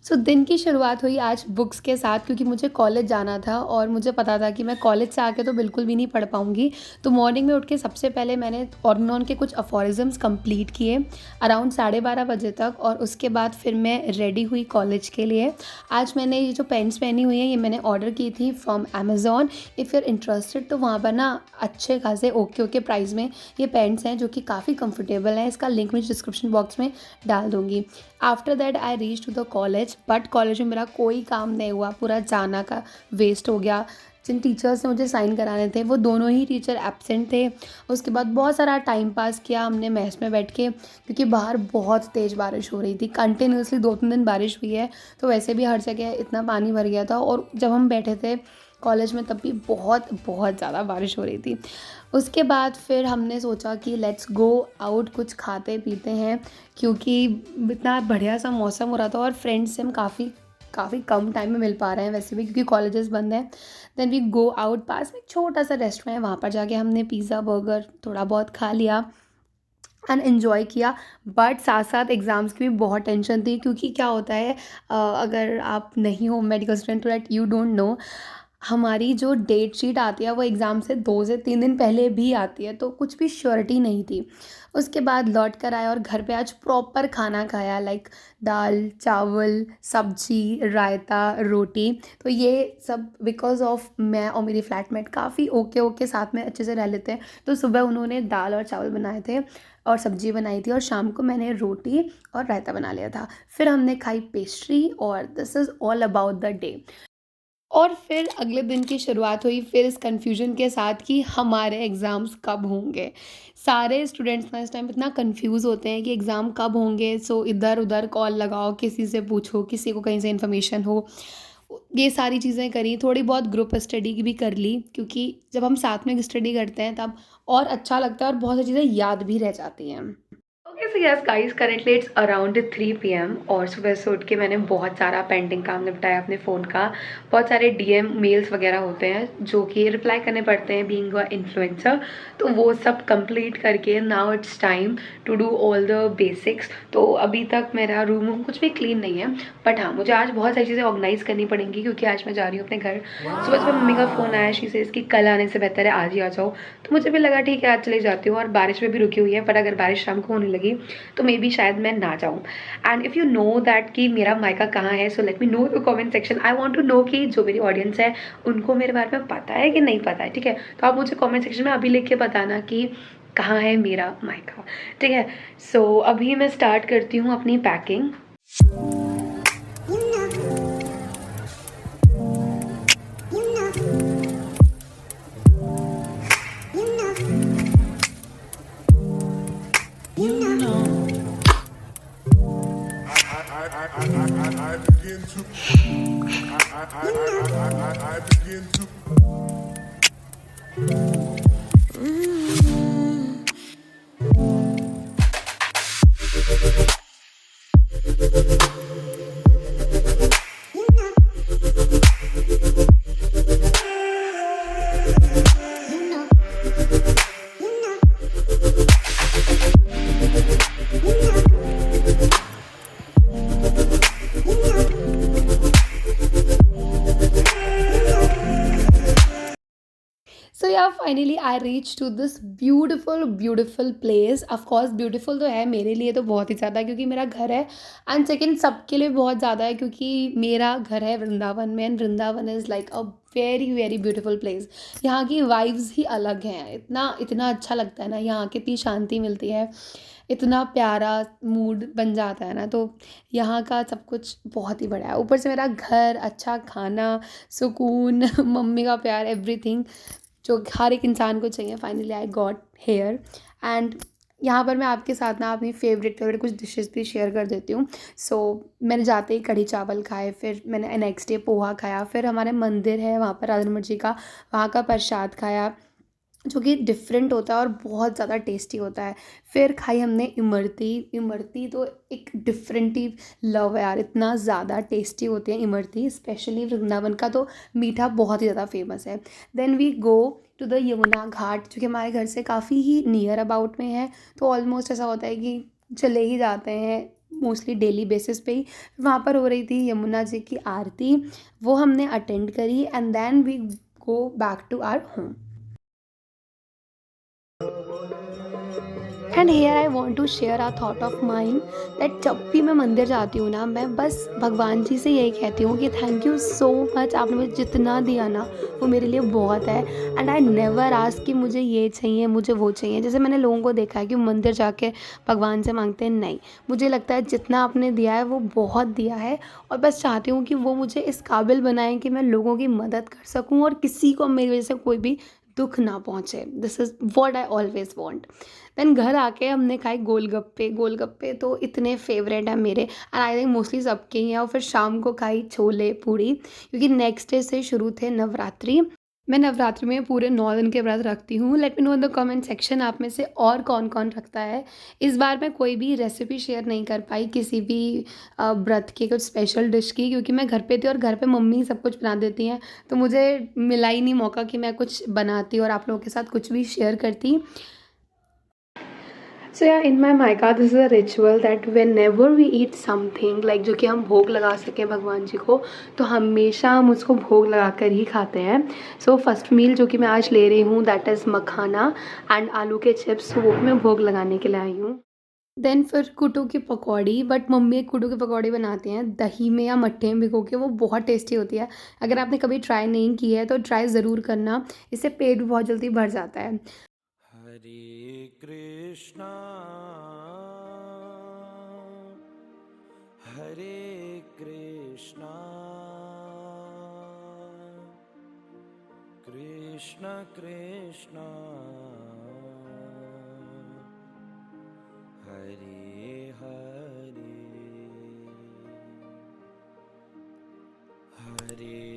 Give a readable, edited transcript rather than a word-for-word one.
सो दिन की शुरुआत हुई आज बुक्स के साथ क्योंकि मुझे कॉलेज जाना था और मुझे पता था कि मैं कॉलेज से आके तो बिल्कुल भी नहीं पढ़ पाऊँगी। तो मॉर्निंग में उठ के सबसे पहले मैंने ऑर्गनॉन के कुछ अफोरिज़म्स कंप्लीट किए अराउंड 12:30 बजे तक, और उसके बाद फिर मैं रेडी हुई कॉलेज के लिए। आज मैंने ये जो पेन्स पहनी हुई हैं ये मैंने ऑर्डर की थी from Amazon. If you are interested तो वहाँ पर ना अच्छे खासे ओके ओके प्राइस में ये पेन्स हैं जो कि काफ़ी कंफर्टेबल हैं। इसका लिंक मैं डिस्क्रिप्शन बॉक्स में डाल दूँगी। After that I reach to the college, but college में मेरा कोई काम नहीं हुआ, पूरा जाना का वेस्ट हो गया। जिन टीचर्स ने मुझे साइन कराने थे वो दोनों ही टीचर एब्सेंट थे। उसके बाद बहुत सारा टाइम पास किया हमने मेस में बैठ के, क्योंकि बाहर बहुत तेज़ बारिश हो रही थी। कंटिन्यूसली 2-3 दिन बारिश हुई है, तो वैसे भी हर जगह इतना पानी भर गया था, और जब हम बैठे थे कॉलेज में तब भी बहुत बहुत ज़्यादा बारिश हो रही थी। उसके बाद फिर हमने सोचा कि लेट्स गो आउट, कुछ खाते पीते हैं, क्योंकि इतना बढ़िया सा मौसम हो रहा था और फ्रेंड्स से हम काफ़ी काफ़ी कम टाइम में मिल पा रहे हैं वैसे भी, क्योंकि कॉलेजेस बंद हैं। देन वी गो आउट, पास में एक छोटा सा रेस्टोरेंट है, वहाँ पर जाके हमने पिज़्ज़ा बर्गर थोड़ा बहुत खा लिया एंड एन्जॉय किया। बट साथ साथ एग्ज़ाम्स की भी बहुत टेंशन थी, क्योंकि क्या होता है, अगर आप नहीं हो मेडिकल स्टूडेंट तो दैट यू डोंट नो, हमारी जो डेट शीट आती है वो एग्ज़ाम से 2 से 3 दिन पहले भी आती है, तो कुछ भी श्योरिटी नहीं थी। उसके बाद लौट कर आए और घर पे आज प्रॉपर खाना खाया, लाइक दाल, चावल, सब्ज़ी, रायता, रोटी। तो ये सब बिकॉज़ ऑफ मैं और मेरी फ्लैटमेट काफ़ी ओके ओके साथ में अच्छे से रह लेते हैं। तो सुबह उन्होंने दाल और चावल बनाए थे और सब्ज़ी बनाई थी, और शाम को मैंने रोटी और रायता बना लिया था। फिर हमने खाई पेस्ट्री, और this is all about the day. और फिर अगले दिन की शुरुआत हुई फिर इस कन्फ्यूजन के साथ कि हमारे एग्ज़ाम्स कब होंगे। सारे स्टूडेंट्स ना इस टाइम इतना कन्फ्यूज़ होते हैं कि एग्ज़ाम कब होंगे, सो इधर-उधर कॉल लगाओ, किसी से पूछो, किसी को कहीं से इन्फॉर्मेशन हो। ये सारी चीज़ें करी, थोड़ी बहुत ग्रुप स्टडी की भी कर ली, क्योंकि जब हम साथ में स्टडी करते हैं तब और अच्छा लगता है और बहुत सी चीज़ें याद भी रह जाती हैं। Okay so yes guys, currently it's around 3 PM, और सुबह से उठ के मैंने बहुत सारा पेंडिंग काम निपटाया अपने फ़ोन का। बहुत सारे डीएम मेल्स वगैरह होते हैं जो कि रिप्लाई करने पड़ते हैं बीइंग अ इन्फ्लुएंसर, तो वो सब कंप्लीट करके now it's time to do all the basics. तो अभी तक मेरा रूम कुछ भी क्लीन नहीं है, बट हाँ मुझे आज बहुत सारी चीज़ें ऑर्गेनाइज करनी पड़ेंगी, क्योंकि आज मैं जा रही हूँ अपने घर। सुबह सुबह मम्मी का फ़ोन आया, शी सेज़ कि कल आने से बेहतर है आज ही आ जाओ। तो मुझे भी लगा ठीक है आज चली जाती हूँ, और बारिश में भी रुकी हुई है, पर अगर बारिश शाम को होने लगी तो मे बी शायद मैं ना जाऊँ। And if you know that कि मेरा मायका कहाँ है, so let me know in comment section. I want to know कि जो मेरी ऑडियंस है उनको मेरे बारे में पता है कि नहीं पता है, ठीक है? तो आप मुझे कमेंट सेक्शन में अभी लिख के बताना कि कहाँ है मेरा मायका, ठीक है? सो अभी मैं स्टार्ट करती हूँ अपनी packing. I begin to I begin to so या finally I reach to this beautiful beautiful place. Of course beautiful तो है मेरे लिए तो बहुत ही ज़्यादा, क्योंकि मेरा घर है, एंड सेकेंड सबके लिए बहुत ज़्यादा है, क्योंकि मेरा घर है वृंदावन में, and Vrindavan is like a very very beautiful place. यहाँ की वाइब्स ही अलग हैं, इतना इतना अच्छा लगता है ना, यहाँ की इतनी शांति मिलती है, इतना प्यारा मूड बन जाता है ना। तो यहाँ का सब कुछ बहुत ही बड़ा है, ऊपर से मेरा घर, अच्छा खाना, सुकून मम्मी का प्यार, एवरीथिंग जो हर एक इंसान को चाहिए। Finally I got hair, and यहाँ पर मैं आपके साथ ना अपनी फेवरेट कुछ डिशेस भी शेयर कर देती हूँ। सो मैंने जाते ही कढ़ी चावल खाए, फिर मैंने नेक्स्ट डे पोहा खाया, फिर हमारे मंदिर है वहाँ पर राधा रमण जी का, वहाँ का प्रसाद खाया जो कि डिफरेंट होता है और बहुत ज़्यादा टेस्टी होता है। फिर खाई हमने इमरती। इमरती तो एक डिफरेंट ही लव है यार, इतना ज़्यादा टेस्टी होती है इमरती, स्पेशली वृंदावन का तो मीठा बहुत ही ज़्यादा फेमस है। Then we go to the Yamuna Ghat, जो कि हमारे घर से काफ़ी ही नियर अबाउट में है, तो ऑलमोस्ट ऐसा होता है कि चले ही जाते हैं, मोस्टली डेली बेसिस पे ही। वहाँ पर हो रही थी यमुना जी की आरती, वो हमने अटेंड करी and then we go back to our home. And here I want to share a thought of mind that जब भी मैं मंदिर जाती हूँ ना, मैं बस भगवान जी से यही कहती हूँ कि थैंक यू सो मच, आपने मुझे जितना दिया ना वो मेरे लिए बहुत है। एंड आई नेवर आस्क कि मुझे ये चाहिए, मुझे वो चाहिए। जैसे मैंने लोगों को देखा है कि मंदिर जाके भगवान से मांगते हैं, नहीं, मुझे लगता है जितना आपने दिया है वो बहुत दिया है, और बस चाहती हूँ कि वो मुझे इस काबिल बनाएं कि मैं लोगों की मदद कर सकूँ और किसी को मेरी वजह से कोई भी दुख ना पहुँचे। This is what I always want. Then घर आके हमने खाए गोलगप्पे। गोलगप्पे तो इतने फेवरेट हैं मेरे, एंड आई थिंक मोस्टली सबके ही हैं। और फिर शाम को खाई छोले पूड़ी, क्योंकि नेक्स्ट डे से शुरू थे नवरात्रि। मैं नवरात्रि में पूरे 9 दिन के व्रत रखती हूँ। Late me know in the comment section आप में से और कौन कौन रखता है। इस बार मैं कोई भी रेसिपी शेयर नहीं कर पाई किसी भी व्रत की, कुछ स्पेशल डिश की, क्योंकि मैं घर पे थी और घर पे मम्मी सब कुछ बना देती हैं, तो मुझे मिला ही नहीं मौका कि मैं कुछ बनाती और आप लोगों के साथ कुछ भी शेयर करती। सो या इन माई मायका this is a ritual that whenever we eat something like, जो कि हम भोग लगा सकें भगवान जी को, तो हमेशा हम उसको भोग लगा कर ही खाते हैं। सो फर्स्ट मील जो कि मैं आज ले रही हूँ दैट इज़ मखाना एंड आलू के चिप्स, वो भी मैं भोग लगाने के लिए आई हूँ। देन फिर कुटू की पकौड़ी, बट मम्मी कुटू की पकौड़ी बनाती हैं दही में या मट्ठे में भिगो के, वो बहुत टेस्टी होती है। अगर आपने कभी ट्राई नहीं की है तो ट्राई ज़रूर करना, इससे पेट भी बहुत जल्दी भर जाता है। हरे कृष्णा हरे कृष्णा कृष्ण कृष्ण हरे हरे हरे